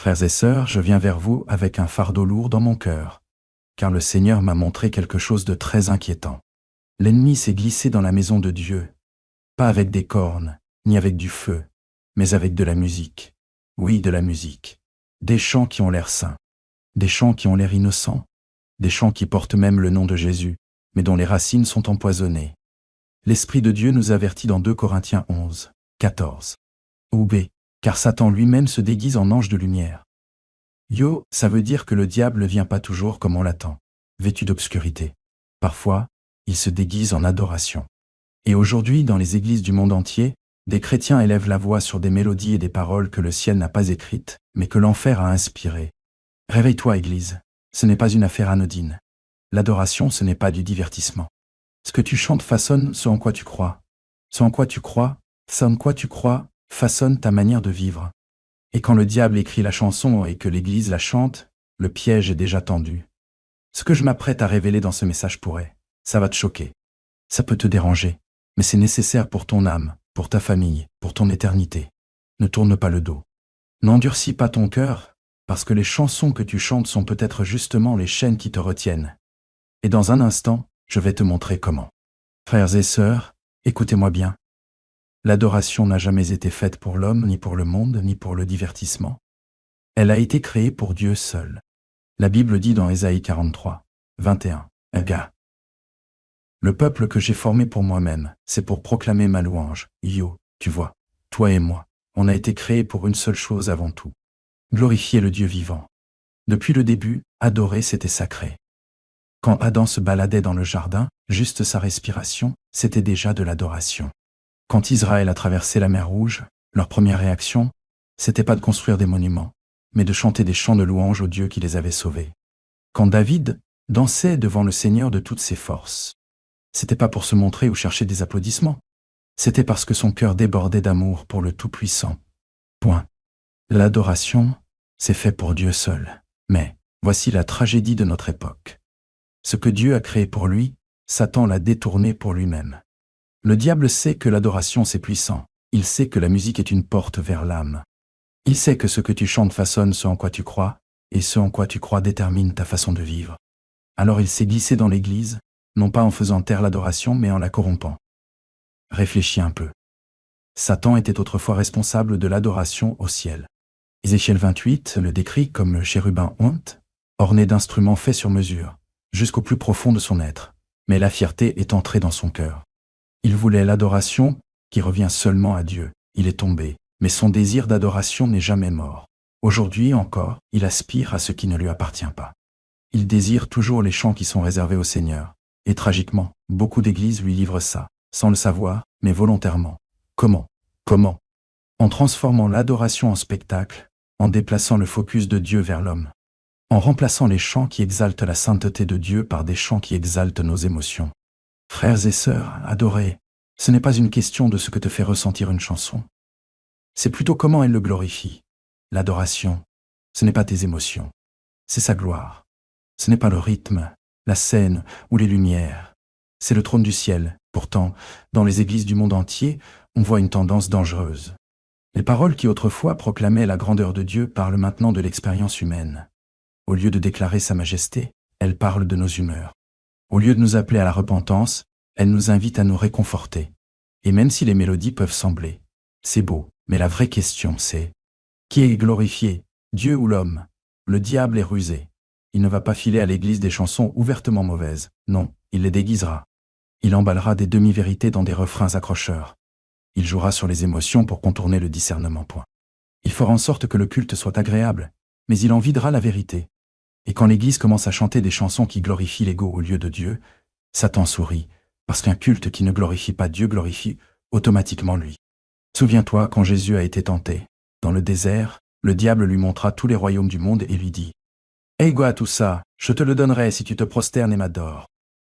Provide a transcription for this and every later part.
Frères et sœurs, je viens vers vous avec un fardeau lourd dans mon cœur, car le Seigneur m'a montré quelque chose de très inquiétant. L'ennemi s'est glissé dans la maison de Dieu, pas avec des cornes, ni avec du feu, mais avec de la musique. Oui, de la musique. Des chants qui ont l'air saints, des chants qui ont l'air innocents, des chants qui portent même le nom de Jésus, mais dont les racines sont empoisonnées. L'Esprit de Dieu nous avertit dans 2 Corinthiens 11, 14. Ou B, car Satan lui-même se déguise en ange de lumière. Yo, ça veut dire que le diable ne vient pas toujours comme on l'attend, vêtu d'obscurité. Parfois, il se déguise en adoration. Et aujourd'hui, dans les églises du monde entier, des chrétiens élèvent la voix sur des mélodies et des paroles que le ciel n'a pas écrites, mais que l'enfer a inspirées. Réveille-toi, Église, ce n'est pas une affaire anodine. L'adoration, ce n'est pas du divertissement. Ce que tu chantes façonne ce en quoi tu crois. Ce en quoi tu crois, façonne ta manière de vivre. Et quand le diable écrit la chanson et que l'Église la chante, le piège est déjà tendu. Ce que je m'apprête à révéler dans ce message ça va te choquer. Ça peut te déranger, mais c'est nécessaire pour ton âme, pour ta famille, pour ton éternité. Ne tourne pas le dos. N'endurcis pas ton cœur, parce que les chansons que tu chantes sont peut-être justement les chaînes qui te retiennent. Et dans un instant, je vais te montrer comment. Frères et sœurs, écoutez-moi bien. L'adoration n'a jamais été faite pour l'homme, ni pour le monde, ni pour le divertissement. Elle a été créée pour Dieu seul. La Bible dit dans Ésaïe 43, 21, Aga. Le peuple que j'ai formé pour moi-même, c'est pour proclamer ma louange. Yo, tu vois, toi et moi, on a été créés pour une seule chose avant tout. Glorifier le Dieu vivant. Depuis le début, adorer c'était sacré. Quand Adam se baladait dans le jardin, juste sa respiration, c'était déjà de l'adoration. Quand Israël a traversé la mer Rouge, leur première réaction, c'était pas de construire des monuments, mais de chanter des chants de louange au Dieu qui les avait sauvés. Quand David dansait devant le Seigneur de toutes ses forces, c'était pas pour se montrer ou chercher des applaudissements, c'était parce que son cœur débordait d'amour pour le Tout-Puissant. Point. L'adoration, c'est fait pour Dieu seul. Mais, voici la tragédie de notre époque. Ce que Dieu a créé pour lui, Satan l'a détourné pour lui-même. Le diable sait que l'adoration c'est puissant. Il sait que la musique est une porte vers l'âme. Il sait que ce que tu chantes façonne ce en quoi tu crois, et ce en quoi tu crois détermine ta façon de vivre. Alors il s'est glissé dans l'Église, non pas en faisant taire l'adoration, mais en la corrompant. Réfléchis un peu. Satan était autrefois responsable de l'adoration au ciel. Ézéchiel 28 le décrit comme le chérubin honte, orné d'instruments faits sur mesure, jusqu'au plus profond de son être. Mais la fierté est entrée dans son cœur. Il voulait l'adoration qui revient seulement à Dieu. Il est tombé, mais son désir d'adoration n'est jamais mort. Aujourd'hui encore, il aspire à ce qui ne lui appartient pas. Il désire toujours les chants qui sont réservés au Seigneur. Et tragiquement, beaucoup d'églises lui livrent ça, sans le savoir, mais volontairement. Comment? En transformant l'adoration en spectacle, en déplaçant le focus de Dieu vers l'homme. En remplaçant les chants qui exaltent la sainteté de Dieu par des chants qui exaltent nos émotions. Frères et sœurs, adorer, ce n'est pas une question de ce que te fait ressentir une chanson. C'est plutôt comment elle le glorifie. L'adoration, ce n'est pas tes émotions, c'est sa gloire. Ce n'est pas le rythme, la scène ou les lumières. C'est le trône du ciel. Pourtant, dans les églises du monde entier, on voit une tendance dangereuse. Les paroles qui autrefois proclamaient la grandeur de Dieu parlent maintenant de l'expérience humaine. Au lieu de déclarer sa majesté, elles parlent de nos humeurs. Au lieu de nous appeler à la repentance, elles nous invitent à nous réconforter. Et même si les mélodies peuvent sembler, c'est beau, mais la vraie question c'est, qui est glorifié, Dieu ou l'homme? Le diable est rusé. Il ne va pas filer à l'église des chansons ouvertement mauvaises. Non, il les déguisera. Il emballera des demi-vérités dans des refrains accrocheurs. Il jouera sur les émotions pour contourner le discernement. Point. Il fera en sorte que le culte soit agréable, mais il en videra la vérité. Et quand l'Église commence à chanter des chansons qui glorifient l'ego au lieu de Dieu, Satan sourit, parce qu'un culte qui ne glorifie pas Dieu glorifie automatiquement lui. Souviens-toi quand Jésus a été tenté. Dans le désert, le diable lui montra tous les royaumes du monde et lui dit « Hey quoi tout ça, je te le donnerai si tu te prosternes et m'adores. »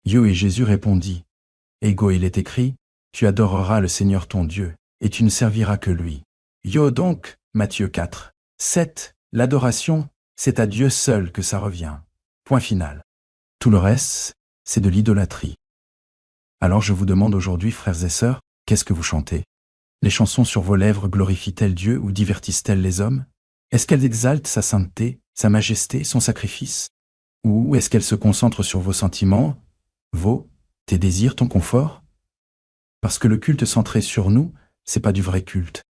Yo et Jésus répondit « Ego il est écrit, tu adoreras le Seigneur ton Dieu, et tu ne serviras que lui. » Yo donc, Matthieu 4, 7, l'adoration, c'est à Dieu seul que ça revient. Point final. Tout le reste, c'est de l'idolâtrie. Alors je vous demande aujourd'hui, frères et sœurs, qu'est-ce que vous chantez? Les chansons sur vos lèvres glorifient-elles Dieu ou divertissent-elles les hommes? Est-ce qu'elle exalte sa sainteté, sa majesté, son sacrifice? Ou est-ce qu'elle se concentre sur vos sentiments, tes désirs, ton confort? Parce que le culte centré sur nous, c'est pas du vrai culte.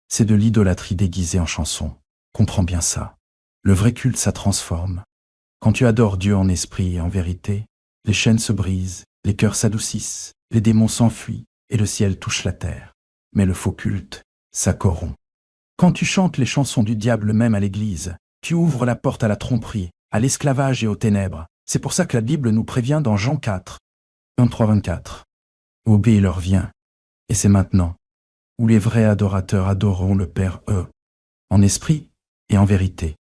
C'est de l'idolâtrie déguisée en chanson. Comprends bien ça. Le vrai culte, ça transforme. Quand tu adores Dieu en esprit et en vérité, les chaînes se brisent, les cœurs s'adoucissent, les démons s'enfuient et le ciel touche la terre. Mais le faux culte, ça corrompt. Quand tu chantes les chansons du diable même à l'église, tu ouvres la porte à la tromperie, à l'esclavage et aux ténèbres. C'est pour ça que la Bible nous prévient dans Jean 4, 23-24. Obéis leur vient, et c'est maintenant, où les vrais adorateurs adoreront le Père en esprit et en vérité.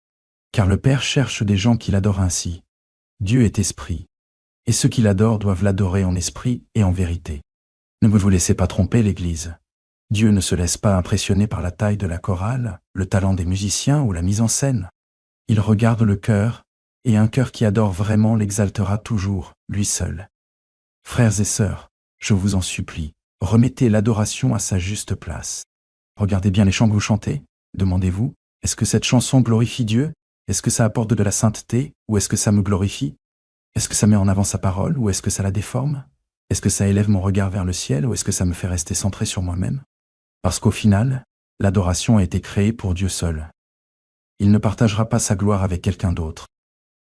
Car le Père cherche des gens qui l'adorent ainsi. Dieu est esprit, et ceux qui l'adorent doivent l'adorer en esprit et en vérité. Ne vous laissez pas tromper, l'Église. Dieu ne se laisse pas impressionner par la taille de la chorale, le talent des musiciens ou la mise en scène. Il regarde le cœur, et un cœur qui adore vraiment l'exaltera toujours, lui seul. Frères et sœurs, je vous en supplie, remettez l'adoration à sa juste place. Regardez bien les chants que vous chantez. Demandez-vous, est-ce que cette chanson glorifie Dieu? Est-ce que ça apporte de la sainteté, ou est-ce que ça me glorifie? Est-ce que ça met en avant sa parole, ou est-ce que ça la déforme? Est-ce que ça élève mon regard vers le ciel, ou est-ce que ça me fait rester centré sur moi-même? Parce qu'au final, l'adoration a été créée pour Dieu seul. Il ne partagera pas sa gloire avec quelqu'un d'autre.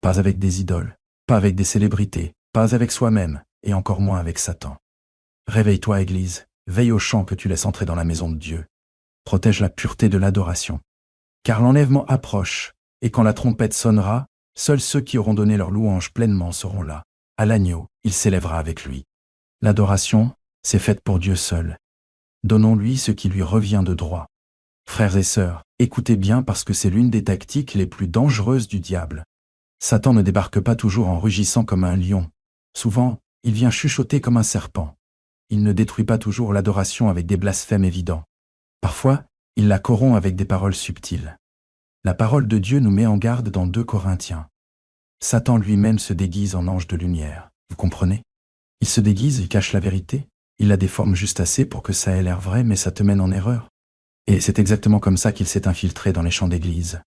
Pas avec des idoles, pas avec des célébrités, pas avec soi-même, et encore moins avec Satan. Réveille-toi, Église, veille au chant que tu laisses entrer dans la maison de Dieu. Protège la pureté de l'adoration. Car l'enlèvement approche, et quand la trompette sonnera, seuls ceux qui auront donné leur louange pleinement seront là. À l'agneau, il s'élèvera avec lui. L'adoration, c'est faite pour Dieu seul. Donnons-lui ce qui lui revient de droit. Frères et sœurs, écoutez bien parce que c'est l'une des tactiques les plus dangereuses du diable. Satan ne débarque pas toujours en rugissant comme un lion. Souvent, il vient chuchoter comme un serpent. Il ne détruit pas toujours l'adoration avec des blasphèmes évidents. Parfois, il la corrompt avec des paroles subtiles. La parole de Dieu nous met en garde dans 2 Corinthiens. Satan lui-même se déguise en ange de lumière, vous comprenez? Il se déguise, il cache la vérité, il la déforme juste assez pour que ça ait l'air vrai, mais ça te mène en erreur. Et c'est exactement comme ça qu'il s'est infiltré dans les chants d'église.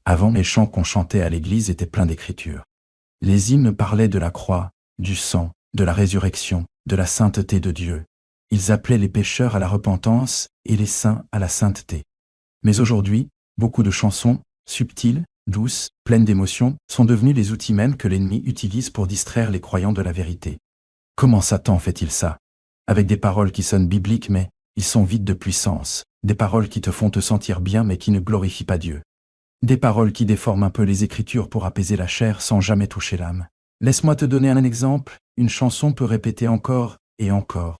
Avant, les chants qu'on chantait à l'église étaient pleins d'écriture. Les hymnes parlaient de la croix, du sang, de la résurrection, de la sainteté de Dieu. Ils appelaient les pécheurs à la repentance et les saints à la sainteté. Mais aujourd'hui, beaucoup de chansons, subtiles, douces, pleines d'émotions, sont devenues les outils mêmes que l'ennemi utilise pour distraire les croyants de la vérité. Comment Satan fait-il ça? Avec des paroles qui sonnent bibliques mais ils sont vides de puissance, des paroles qui te font te sentir bien mais qui ne glorifient pas Dieu. Des paroles qui déforment un peu les Écritures pour apaiser la chair sans jamais toucher l'âme. Laisse-moi te donner un exemple, une chanson peut répéter encore et encore.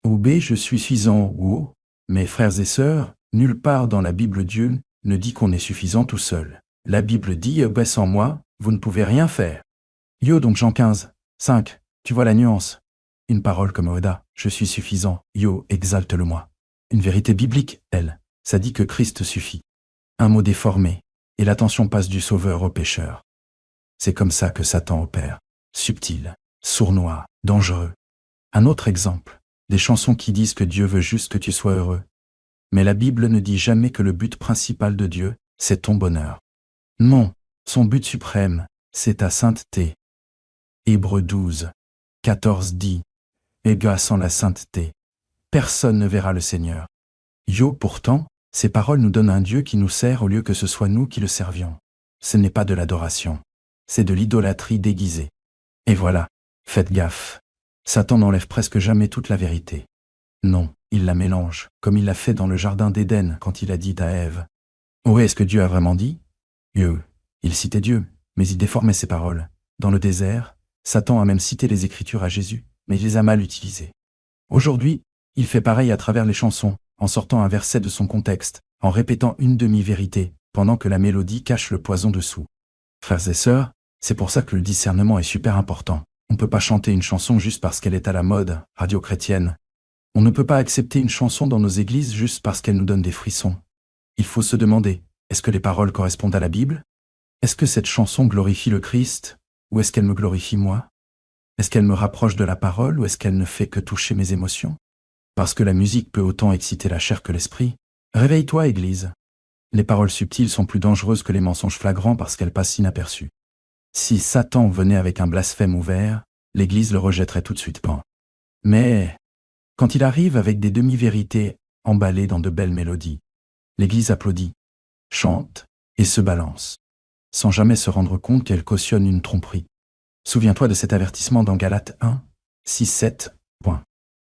Ô B, je suis suffisant, ou mes frères et sœurs, nulle part dans la Bible Dieu ne dit qu'on est suffisant tout seul. La Bible dit « sans moi, vous ne pouvez rien faire ». Yo donc Jean 15, 5, tu vois la nuance. Une parole comme Oda, je suis suffisant, yo, exalte-le-moi. Une vérité biblique, elle, ça dit que Christ suffit. Un mot déformé, et l'attention passe du sauveur au pécheur. C'est comme ça que Satan opère, subtil, sournois, dangereux. Un autre exemple, des chansons qui disent que Dieu veut juste que tu sois heureux. Mais la Bible ne dit jamais que le but principal de Dieu, c'est ton bonheur. Non, son but suprême, c'est ta sainteté. Hébreux 12, 14 dit « Et gars sans la sainteté, personne ne verra le Seigneur. » Yo, pourtant, ces paroles nous donnent un Dieu qui nous sert au lieu que ce soit nous qui le servions. Ce n'est pas de l'adoration, c'est de l'idolâtrie déguisée. Et voilà, faites gaffe. Satan n'enlève presque jamais toute la vérité. Non, il la mélange, comme il l'a fait dans le jardin d'Éden quand il a dit à Ève « Oh, est-ce que Dieu a vraiment dit ?» Il citait Dieu, mais il déformait ses paroles. Dans le désert, Satan a même cité les Écritures à Jésus, mais il les a mal utilisées. Aujourd'hui, il fait pareil à travers les chansons, en sortant un verset de son contexte, en répétant une demi-vérité, pendant que la mélodie cache le poison dessous. Frères et sœurs, c'est pour ça que le discernement est super important. On ne peut pas chanter une chanson juste parce qu'elle est à la mode, radio-chrétienne. On ne peut pas accepter une chanson dans nos églises juste parce qu'elle nous donne des frissons. Il faut se demander, est-ce que les paroles correspondent à la Bible? Est-ce que cette chanson glorifie le Christ? Ou est-ce qu'elle me glorifie moi? Est-ce qu'elle me rapproche de la parole ou est-ce qu'elle ne fait que toucher mes émotions? Parce que la musique peut autant exciter la chair que l'esprit. Réveille-toi, Église. Les paroles subtiles sont plus dangereuses que les mensonges flagrants parce qu'elles passent inaperçues. Si Satan venait avec un blasphème ouvert, l'Église le rejetterait tout de suite. Mais quand il arrive avec des demi-vérités emballées dans de belles mélodies, l'Église applaudit, chante et se balance, sans jamais se rendre compte qu'elle cautionne une tromperie. Souviens-toi de cet avertissement dans Galates 1, 6, 7.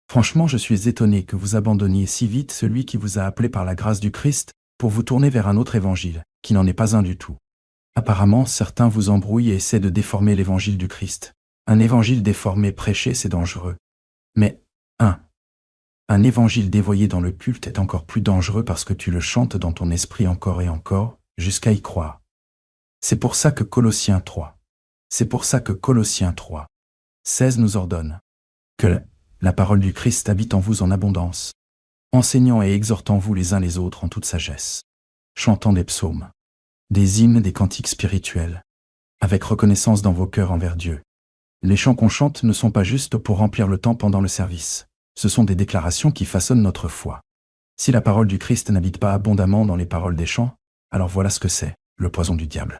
Franchement, je suis étonné que vous abandonniez si vite celui qui vous a appelé par la grâce du Christ pour vous tourner vers un autre évangile, qui n'en est pas un du tout. Apparemment, certains vous embrouillent et essaient de déformer l'évangile du Christ. Un évangile déformé prêché, c'est dangereux. Mais, un évangile dévoyé dans le culte est encore plus dangereux parce que tu le chantes dans ton esprit encore et encore, jusqu'à y croire. C'est pour ça que Colossiens 3, 16 nous ordonne que la parole du Christ habite en vous en abondance, enseignant et exhortant vous les uns les autres en toute sagesse, chantant des psaumes, des hymnes, des cantiques spirituels, avec reconnaissance dans vos cœurs envers Dieu. Les chants qu'on chante ne sont pas juste pour remplir le temps pendant le service. Ce sont des déclarations qui façonnent notre foi. Si la parole du Christ n'habite pas abondamment dans les paroles des chants, alors voilà ce que c'est, le poison du diable.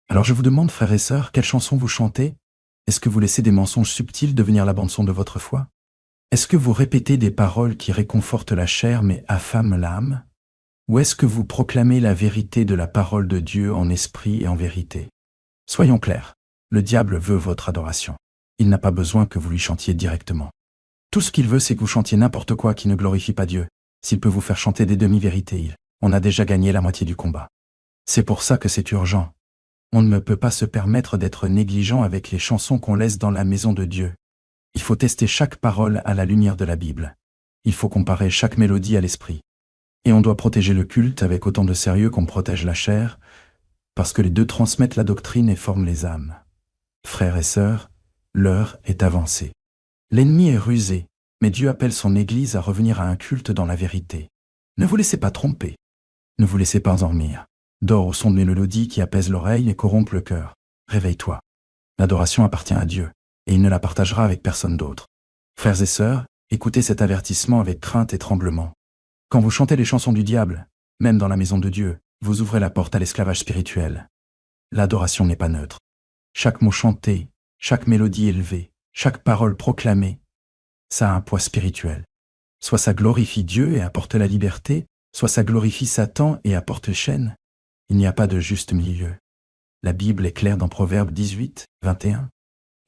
Alors je vous demande, frères et sœurs, quelles chansons vous chantez? Est-ce que vous laissez des mensonges subtils devenir la bande-son de votre foi? Est-ce que vous répétez des paroles qui réconfortent la chair mais affament l'âme? Ou est-ce que vous proclamez la vérité de la parole de Dieu en esprit et en vérité? Soyons clairs, le diable veut votre adoration. Il n'a pas besoin que vous lui chantiez directement. Tout ce qu'il veut, c'est que vous chantiez n'importe quoi qui ne glorifie pas Dieu. S'il peut vous faire chanter des demi-vérités, on a déjà gagné la moitié du combat. C'est pour ça que c'est urgent. On ne peut pas se permettre d'être négligent avec les chansons qu'on laisse dans la maison de Dieu. Il faut tester chaque parole à la lumière de la Bible. Il faut comparer chaque mélodie à l'esprit. Et on doit protéger le culte avec autant de sérieux qu'on protège la chair, parce que les deux transmettent la doctrine et forment les âmes. Frères et sœurs, l'heure est avancée. L'ennemi est rusé, mais Dieu appelle son Église à revenir à un culte dans la vérité. Ne vous laissez pas tromper. Ne vous laissez pas endormir. Dors au son de mélodies qui apaisent l'oreille et corrompent le cœur. Réveille-toi. L'adoration appartient à Dieu, et il ne la partagera avec personne d'autre. Frères et sœurs, écoutez cet avertissement avec crainte et tremblement. Quand vous chantez les chansons du diable, même dans la maison de Dieu, vous ouvrez la porte à l'esclavage spirituel. L'adoration n'est pas neutre. Chaque mot chanté, chaque mélodie élevée, chaque parole proclamée, ça a un poids spirituel. Soit ça glorifie Dieu et apporte la liberté, soit ça glorifie Satan et apporte chaîne. Il n'y a pas de juste milieu. La Bible est claire dans Proverbe 18, 21.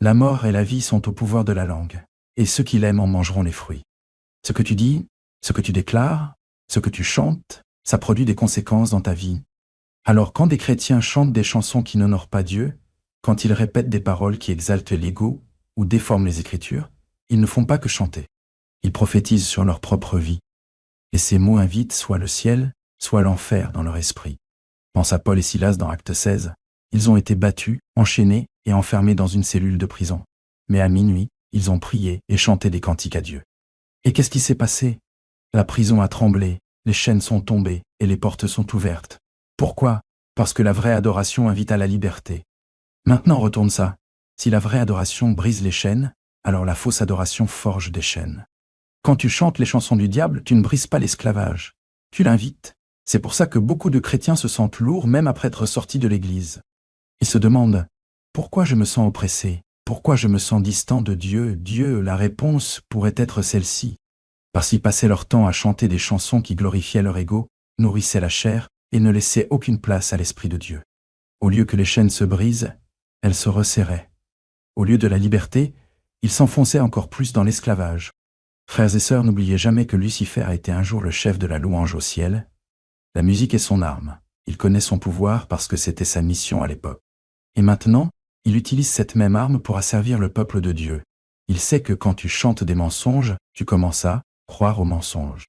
La mort et la vie sont au pouvoir de la langue, et ceux qui l'aiment en mangeront les fruits. Ce que tu dis, ce que tu déclares, ce que tu chantes, ça produit des conséquences dans ta vie. Alors quand des chrétiens chantent des chansons qui n'honorent pas Dieu, quand ils répètent des paroles qui exaltent l'ego ou déforment les Écritures, ils ne font pas que chanter. Ils prophétisent sur leur propre vie. Et ces mots invitent soit le ciel, soit l'enfer dans leur esprit. Pense à Paul et Silas dans Acte 16. Ils ont été battus, enchaînés et enfermés dans une cellule de prison. Mais à minuit, ils ont prié et chanté des cantiques à Dieu. Et qu'est-ce qui s'est passé? La prison a tremblé, les chaînes sont tombées et les portes sont ouvertes. Pourquoi? Parce que la vraie adoration invite à la liberté. Maintenant retourne ça. Si la vraie adoration brise les chaînes, alors la fausse adoration forge des chaînes. Quand tu chantes les chansons du diable, tu ne brises pas l'esclavage. Tu l'invites. C'est pour ça que beaucoup de chrétiens se sentent lourds même après être sortis de l'église. Ils se demandent « Pourquoi je me sens oppressé? Pourquoi je me sens distant de Dieu ?» Dieu, la réponse pourrait être celle-ci. Parce qu'ils passaient leur temps à chanter des chansons qui glorifiaient leur ego, nourrissaient la chair et ne laissaient aucune place à l'Esprit de Dieu. Au lieu que les chaînes se brisent, elles se resserraient. Au lieu de la liberté, ils s'enfonçaient encore plus dans l'esclavage. Frères et sœurs, n'oubliez jamais que Lucifer a été un jour le chef de la louange au ciel. La musique est son arme. Il connaît son pouvoir parce que c'était sa mission à l'époque. Et maintenant, il utilise cette même arme pour asservir le peuple de Dieu. Il sait que quand tu chantes des mensonges, tu commences à croire aux mensonges.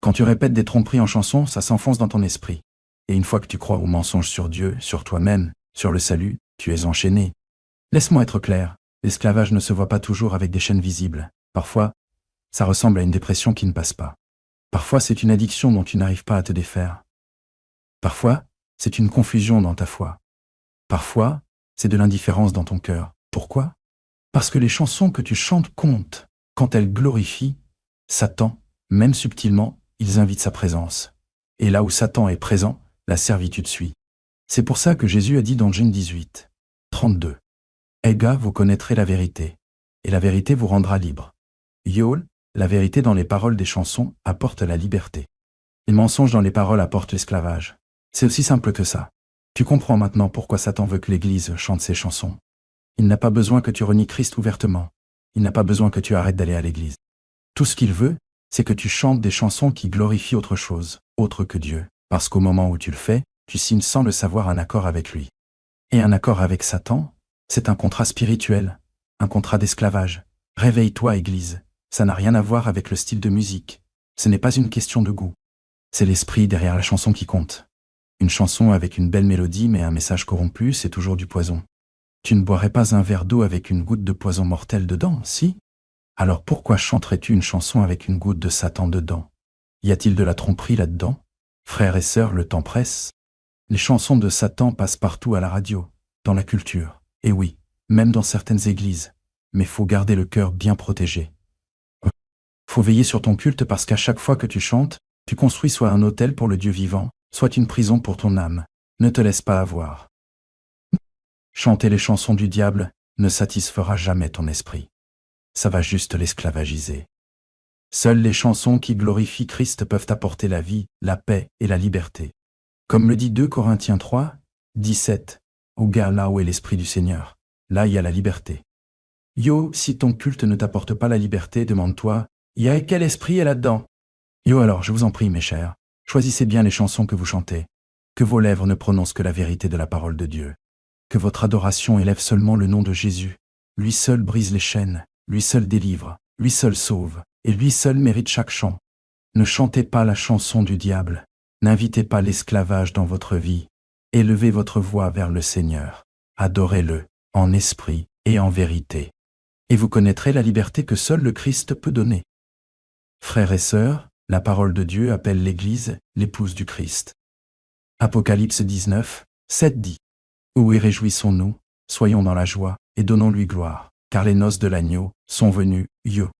Quand tu répètes des tromperies en chanson, ça s'enfonce dans ton esprit. Et une fois que tu crois aux mensonges sur Dieu, sur toi-même, sur le salut, tu es enchaîné. Laisse-moi être clair, l'esclavage ne se voit pas toujours avec des chaînes visibles. Parfois, ça ressemble à une dépression qui ne passe pas. Parfois, c'est une addiction dont tu n'arrives pas à te défaire. Parfois, c'est une confusion dans ta foi. Parfois, c'est de l'indifférence dans ton cœur. Pourquoi? Parce que les chansons que tu chantes comptent. Quand elles glorifient, Satan, même subtilement, ils invitent sa présence. Et là où Satan est présent, la servitude suit. C'est pour ça que Jésus a dit dans Jean 18, 32. Eh gars, vous connaîtrez la vérité, et la vérité vous rendra libre. Yol, la vérité dans les paroles des chansons apporte la liberté. Les mensonges dans les paroles apportent l'esclavage. C'est aussi simple que ça. Tu comprends maintenant pourquoi Satan veut que l'Église chante ses chansons. Il n'a pas besoin que tu renies Christ ouvertement. Il n'a pas besoin que tu arrêtes d'aller à l'Église. Tout ce qu'il veut, c'est que tu chantes des chansons qui glorifient autre chose, autre que Dieu. Parce qu'au moment où tu le fais, tu signes sans le savoir un accord avec lui. Et un accord avec Satan, c'est un contrat spirituel, un contrat d'esclavage. Réveille-toi, Église. Ça n'a rien à voir avec le style de musique. Ce n'est pas une question de goût. C'est l'esprit derrière la chanson qui compte. Une chanson avec une belle mélodie mais un message corrompu, c'est toujours du poison. Tu ne boirais pas un verre d'eau avec une goutte de poison mortel dedans, si? Alors pourquoi chanterais-tu une chanson avec une goutte de Satan dedans? Y a-t-il de la tromperie là-dedans? Frères et sœurs, le temps presse. Les chansons de Satan passent partout à la radio, dans la culture, et oui, même dans certaines églises. Mais faut garder le cœur bien protégé. Faut veiller sur ton culte parce qu'à chaque fois que tu chantes, tu construis soit un autel pour le Dieu vivant, soit une prison pour ton âme. Ne te laisse pas avoir. Chanter les chansons du diable ne satisfera jamais ton esprit. Ça va juste l'esclavagiser. Seules les chansons qui glorifient Christ peuvent apporter la vie, la paix et la liberté. Comme le dit 2 Corinthiens 3, 17, au gars là où est l'Esprit du Seigneur, là il y a la liberté. Yo, si ton culte ne t'apporte pas la liberté, demande-toi, y a quel esprit est là-dedans? Yo alors, je vous en prie mes chers, choisissez bien les chansons que vous chantez, que vos lèvres ne prononcent que la vérité de la parole de Dieu, que votre adoration élève seulement le nom de Jésus, lui seul brise les chaînes, lui seul délivre, lui seul sauve, et lui seul mérite chaque chant. Ne chantez pas la chanson du diable, n'invitez pas l'esclavage dans votre vie, élevez votre voix vers le Seigneur, adorez-le, en esprit et en vérité. Et vous connaîtrez la liberté que seul le Christ peut donner. Frères et sœurs, la parole de Dieu appelle l'Église l'épouse du Christ. Apocalypse 19, 7 dit « Oui, réjouissons-nous, soyons dans la joie, et donnons-lui gloire, car les noces de l'agneau sont venues, yo.